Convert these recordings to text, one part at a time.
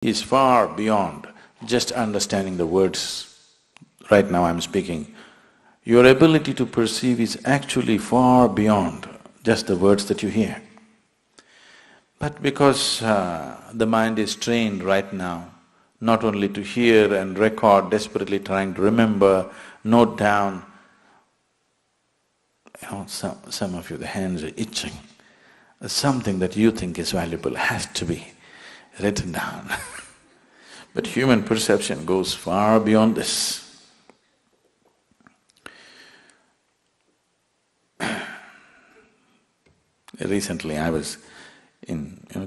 is far beyond just understanding the words. Right now I'm speaking. Your ability to perceive is actually far beyond just the words that you hear. But because the mind is trained right now, not only to hear and record, desperately trying to remember, note down, some of you, the hands are itching. Something that you think is valuable has to be written down. But human perception goes far beyond this. Recently I was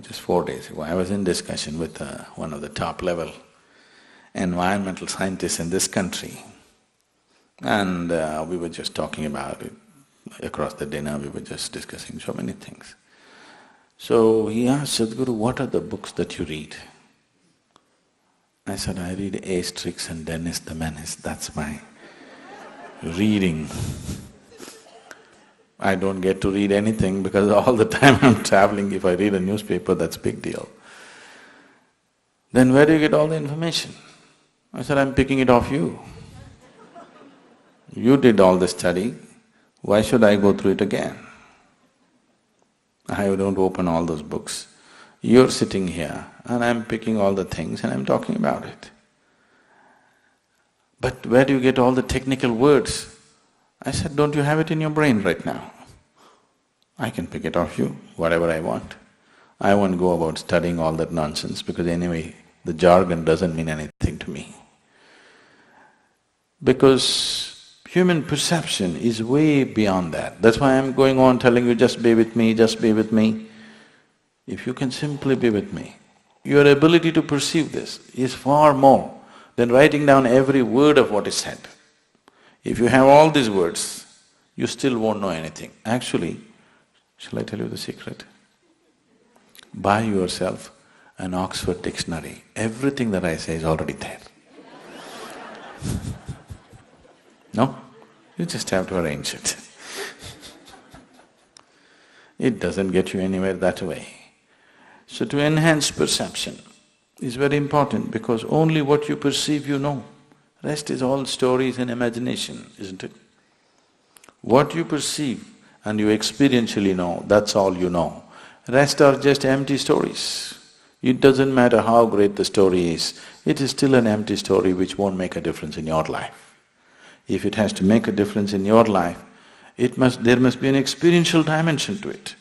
just 4 days ago, I was in discussion with one of the top-level environmental scientists in this country, and we were just talking about it. Across the dinner, we were just discussing so many things. So he asked, "Sadhguru, what are the books that you read?" I said, "I read Asterix and Dennis the Menace, that's my reading." I don't get to read anything because all the time I'm traveling, if I read a newspaper, that's a big deal. "Then where do you get all the information?" I said, "I'm picking it off you. You did all the study, why should I go through it again? I don't open all those books. You're sitting here and I'm picking all the things and I'm talking about it. But where do you get all the technical words?" I said, "Don't you have it in your brain right now? I can pick it off you, whatever I want. I won't go about studying all that nonsense because anyway, the jargon doesn't mean anything to me." Because human perception is way beyond that. That's why I'm going on telling you, just be with me, just be with me. If you can simply be with me, your ability to perceive this is far more than writing down every word of what is said. If you have all these words, you still won't know anything. Actually, shall I tell you the secret? Buy yourself an Oxford dictionary. Everything that I say is already there. No? You just have to arrange it. It doesn't get you anywhere that way. So to enhance perception is very important because only what you perceive you know. Rest is all stories and imagination, isn't it? What you perceive and you experientially know, that's all you know. Rest are just empty stories. It doesn't matter how great the story is, it is still an empty story which won't make a difference in your life. If it has to make a difference in your life, there must be an experiential dimension to it.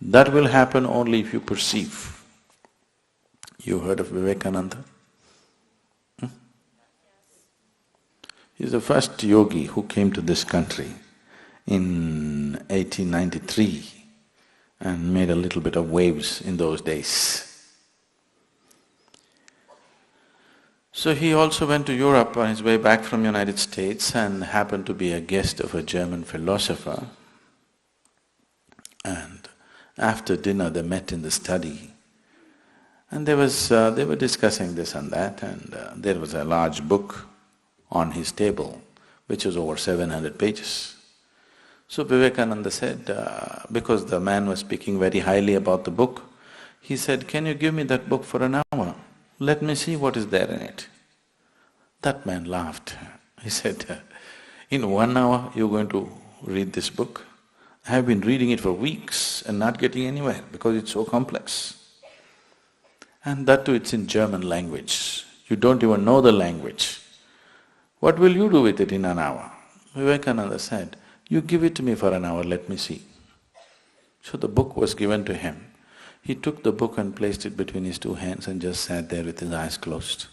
That will happen only if you perceive. You heard of Vivekananda? He's the first yogi who came to this country in 1893 and made a little bit of waves in those days. So he also went to Europe on his way back from United States and happened to be a guest of a German philosopher. And after dinner they met in the study and they were discussing this and that, and there was a large book on his table which was over 700 pages. So Vivekananda said, because the man was speaking very highly about the book, he said, "Can you give me that book for an hour? Let me see what is there in it." That man laughed. He said, "In 1 hour you're going to read this book? I have been reading it for weeks and not getting anywhere because it's so complex. And that too, it's in German language. You don't even know the language. What will you do with it in an hour?" Vivekananda said, "You give it to me for an hour, let me see." So the book was given to him. He took the book and placed it between his two hands and just sat there with his eyes closed.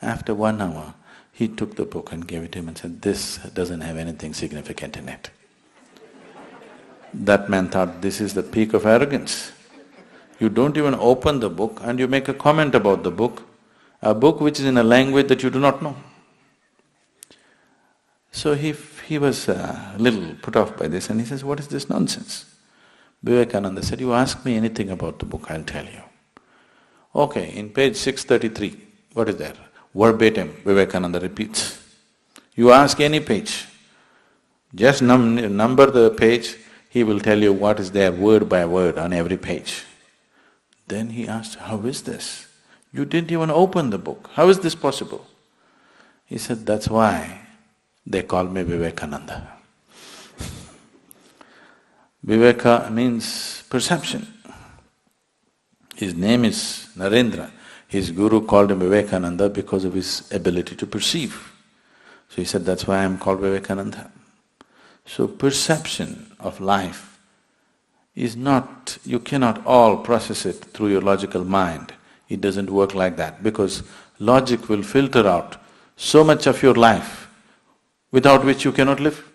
After 1 hour, he took the book and gave it to him and said, "This doesn't have anything significant in it." That man thought, this is the peak of arrogance. You don't even open the book and you make a comment about the book, a book which is in a language that you do not know. So he was a little put off by this and he says, "What is this nonsense?" Vivekananda said, "You ask me anything about the book, I'll tell you." Okay, in page 633, what is there? Verbatim, Vivekananda repeats. You ask any page, just number the page, he will tell you what is there word by word on every page. Then he asked, "How is this? You didn't even open the book. How is this possible? He said, that's why they call me Vivekananda. Viveka means perception. His name is Narendra. His guru called him Vivekananda because of his ability to perceive. So he said, that's why I'm called Vivekananda. So perception of life is not… you cannot all process it through your logical mind. It doesn't work like that because logic will filter out so much of your life without which you cannot live.